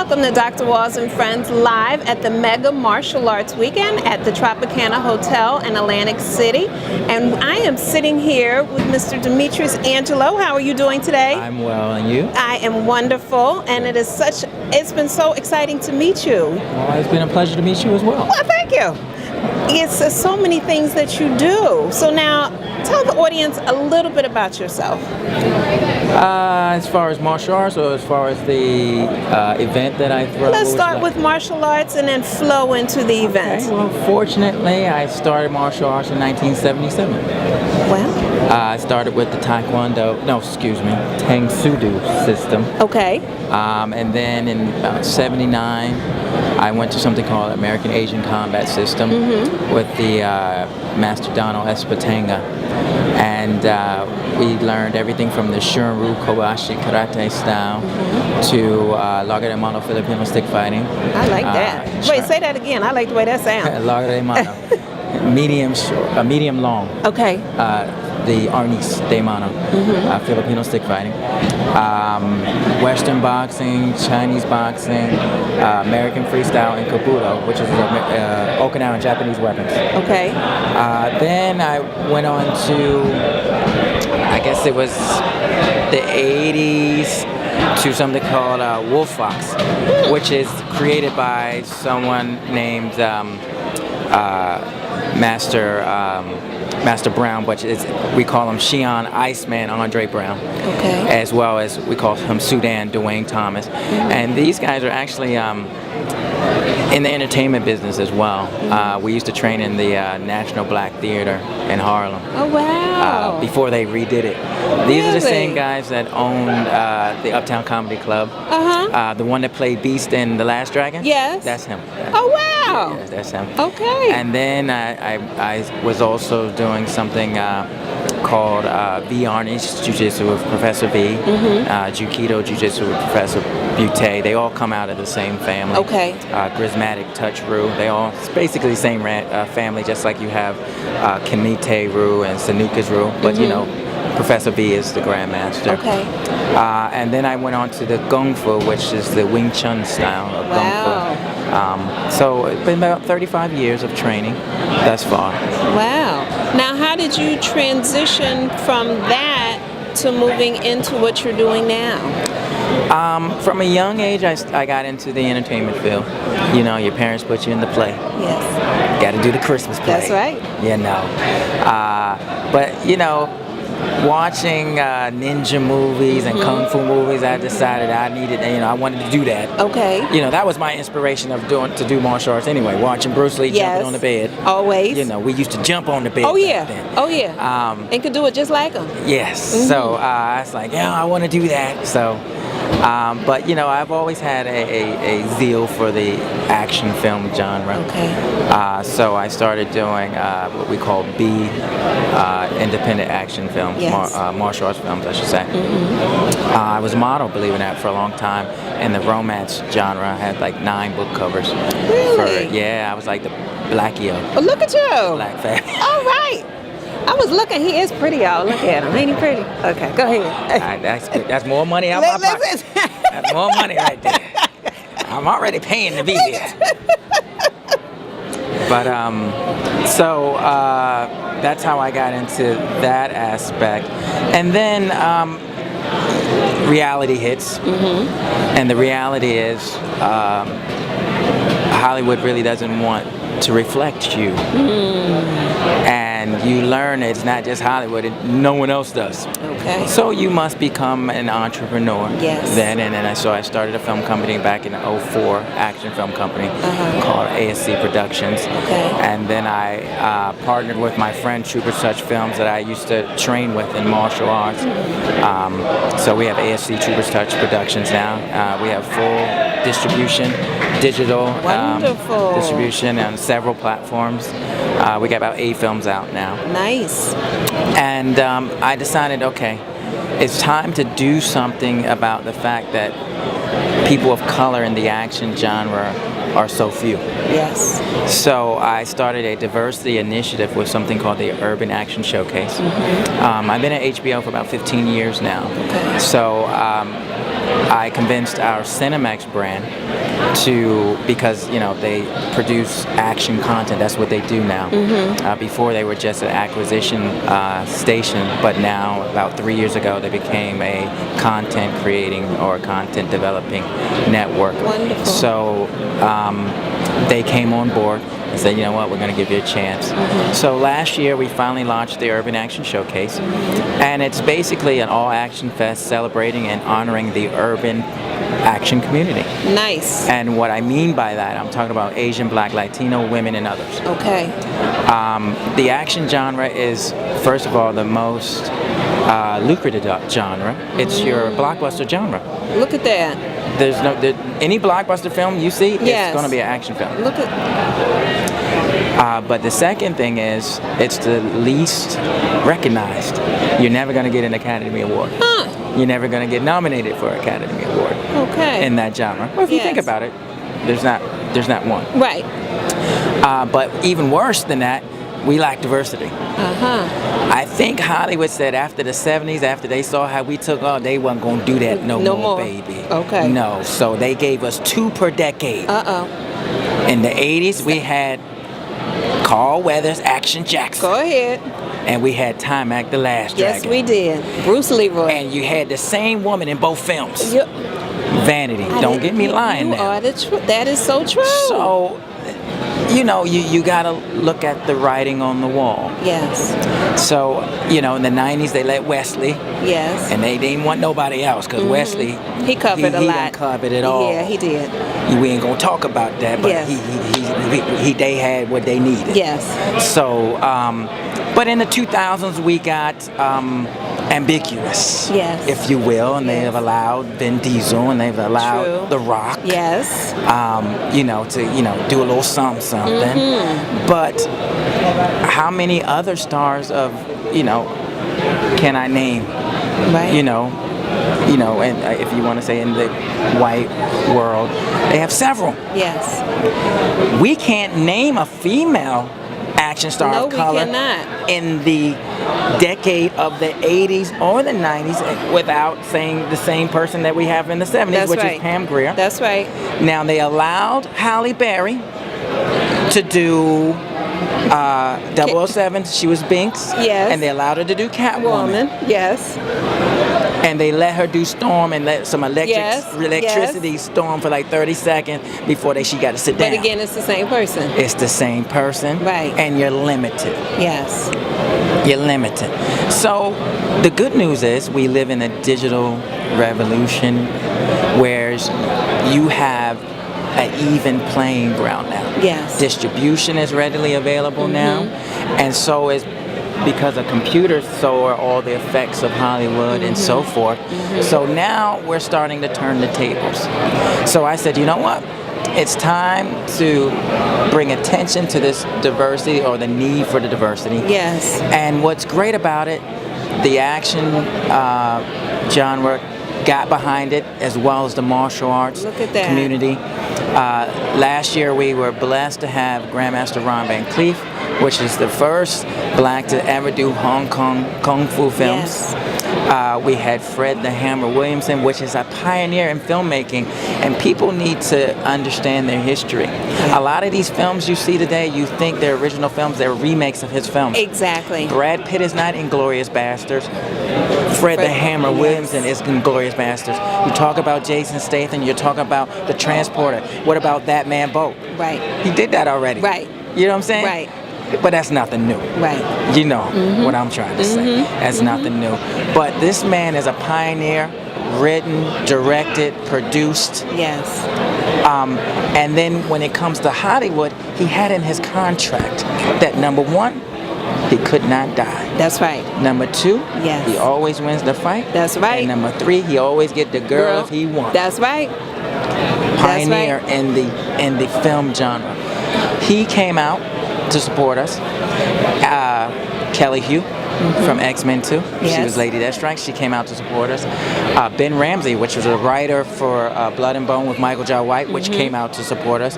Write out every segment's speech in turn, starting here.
Welcome to Dr. Walls and Friends live at the Mega Martial Arts Weekend at the Tropicana Hotel in Atlantic City. And I am sitting here with Mr. Demetrius Angelo. How are you doing today? I'm well, and you? I am wonderful, and it's been so exciting to meet you. Well, it's been a pleasure to meet you as well. Well, thank you. It's so many things that you do. So now, tell the audience a little bit about yourself. As far as martial arts, or as far as the event that I throw? Let's start with martial arts and then flow into the event. Okay, well, fortunately, I started martial arts in 1977. Well, I started with the Tang Soo Do system. okay. And then in about 79, I went to something called American Asian Combat System with the Master Donald Espatanga. And we learned everything from the Shunryu Kobashi karate style to Laga de Mano Filipino stick fighting. I like that. Wait, say that again. I like the way that sounds. Laga de Mano. Medium long. Okay. The Arnis de Mano, Filipino stick fighting. Western boxing, Chinese boxing, American freestyle, and Kabuto, which is Okinawan Japanese weapons. Okay. Then I went on to, I guess it was the 80s, to something called Wolf Fox, which is created by someone named Master Brown, which is, we call him Shion Iceman Andre Brown, as well as we call him Sudan Dwayne Thomas. And these guys are actually in the entertainment business as well. We used to train in the National Black Theater in Harlem. Oh, wow. Before they redid it. These are the same guys that owned the Uptown Comedy Club. The one that played Beast in The Last Dragon? Yes. That's him. Oh, wow. Yes, that's him. Okay. And then I was also doing something called V. Arnis Jiu-Jitsu with Professor V, Jukido Jiu-Jitsu with Professor Butte. They all come out of the same family. Okay. Grismatic Touch Ryu. It's basically the same family, just like you have Kimite Ryu and Sanuka's Ryu, but you know, Professor V is the Grandmaster. Okay. And then I went on to the Kung Fu, which is the Wing Chun style of Kung Fu. So it's been about 35 years of training thus far. Wow. Now, how did you transition from that to moving into what you're doing now? From a young age, I got into the entertainment field. You know, your parents put you in the play. Yes. Got to do the Christmas play. That's right. You know. But, you know, watching ninja movies and kung fu movies, I decided I wanted to do that. Okay. You know, that was my inspiration to do martial arts anyway. Watching Bruce Lee jumping on the bed. Always. You know, we used to jump on the bed. Oh yeah. Back then. Oh yeah. And could do it just like him. Yes. So I was like, yeah, I want to do that. So. But you know, I've always had a zeal for the action film genre. Okay. So I started doing what we call B, independent action films, martial arts films, I should say. I was a model, believe it or not, for a long time in the romance genre. I had like 9 book covers. Really? I was like the Blackie of Well, look at you. Black family. All right. I was looking. He is pretty, y'all. Look at him. Ain't he pretty? Okay, go ahead. That's more money out my pocket. That's more money right there. I'm already paying to be here. But so that's how I got into that aspect, and then reality hits, and the reality is Hollywood really doesn't want to reflect you. And you learn it's not just Hollywood, no one else does. Okay. So you must become an entrepreneur. Yes. So I started a film company back in '04, action film company called ASC Productions. Okay. And then I partnered with my friend Trooper's Touch Films that I used to train with in martial arts. So we have ASC Trooper's Touch Productions now. We have full distribution, digital distribution on several platforms. We got about 8 films out now. Nice. And I decided, okay, it's time to do something about the fact that people of color in the action genre are so few. Yes. So I started a diversity initiative with something called the Urban Action Showcase. I've been at HBO for about 15 years now. Okay. So I convinced our Cinemax brand because they produce action content. That's what they do now. Before they were just an acquisition station, but now about 3 years ago they became a content creating or content developing network. Wonderful. So they came on board and said, you know what, we're going to give you a chance. So last year we finally launched the Urban Action Showcase, and it's basically an all-action fest celebrating and honoring the urban action community. Nice. And what I mean by that, I'm talking about Asian, Black, Latino, women, and others. Okay. The action genre is, first of all, the most lucrative genre. It's your blockbuster genre. Look at that. There's any blockbuster film you see, Yes. it's going to be an action film. Look at. But the second thing is, it's the least recognized. You're never going to get an Academy Award. Huh. You're never going to get nominated for an Academy Award Okay. in that genre. Well, if you think Yes. about it, there's not one. Right. But even worse than that, we lack diversity. I think Hollywood said after the 70s, after they saw how we took off, they wasn't going to do that no more, baby. Okay. No, so they gave us 2 per decade. In the 80s, we had Carl Weathers, Action Jackson. Go ahead. And we had Timac, the Last Dragon. Yes, we did. Bruce Leroy. And you had the same woman in both films. You- Vanity. Don't get me lying You now. are the truth. That is so true. So, you got to look at the writing on the wall. Yes. So, in the 90s, they let Wesley, Yes. and they didn't want nobody else, because Wesley, He covered a he lot. done covered it all. Yeah, he did. We ain't going to talk about that, but Yes. they had what they needed. Yes. So, but in the 2000s, we got ambiguous, Yes. if you will, and they Yes. have allowed Vin Diesel, and they've allowed True. The Rock, Yes. to do a little something. But how many other stars of can I name? Right. And if you want to say in the white world, they have several. Yes. We can't name a female action star No, of we color cannot. in the decade of the 80s or the 90s without saying the same person that we have in the 70s, That's which right. is Pam Grier. That's right. Now, they allowed Halle Berry to do 007. She was Binks. Yes. And they allowed her to do Catwoman. Woman. Yes. And they let her do Storm and let some Yes, electricity storm for like 30 seconds before she got to sit down. But again, it's the same person. It's the same person. Right. And you're limited. Yes. You're limited. So the good news is we live in a digital revolution where you have an even playing ground now. Yes. Distribution is readily available now, and so is because of computers, so are all the effects of Hollywood and so forth. So now we're starting to turn the tables. So I said, you know what? It's time to bring attention to this diversity or the need for the diversity. Yes. And what's great about it, the action genre got behind it, as well as the martial arts Look at that. community. Last year we were blessed to have Grandmaster Ron Van Cleef, which is the first black to ever do Hong Kong Kung Fu films. Yes. We had Fred the Hammer Williamson, which is a pioneer in filmmaking, and people need to understand their history. A lot of these films you see today, you think they're original films, they're remakes of his films. Exactly. Brad Pitt is not Inglourious Basterds. Fred the Hammer yes. Williamson is Inglourious Basterds. You talk about Jason Statham, you're talking about The Transporter. What about That Man Boat? Right. He did that already. Right. You know what I'm saying? Right. But that's nothing new. Right. You know what I'm trying to say. That's nothing new. But this man is a pioneer, written, directed, produced. Yes. And then when it comes to Hollywood, he had in his contract that number one, he could not die. That's right. Number two, Yes. he always wins the fight. That's right. And number three, he always get the girl if he wants. That's right. Pioneer in the film genre. He came out to support us. Kelly Hu from X-Men 2. Yes. She was Lady Deathstrike. She came out to support us. Ben Ramsey, which was a writer for Blood and Bone with Michael Jai White, which came out to support us.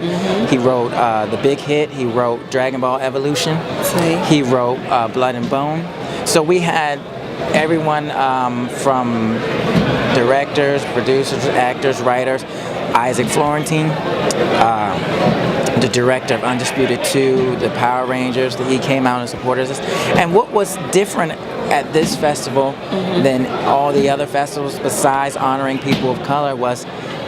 He wrote The Big Hit. He wrote Dragon Ball Evolution. See? He wrote Blood and Bone. So we had everyone from directors, producers, actors, writers. Isaac Florentine, the director of Undisputed 2, the Power Rangers, that he came out and supported us. And what was different at this festival than all the other festivals, besides honoring people of color, was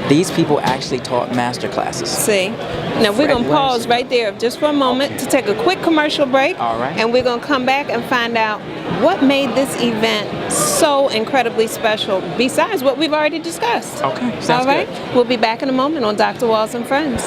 these people actually taught master classes. See, now we're going to pause right there just for a moment to take a quick commercial break. All right. And we're going to come back and find out what made this event so incredibly special, besides what we've already discussed. Okay, sounds all right? good. We'll be back in a moment on Dr. Walls and Friends.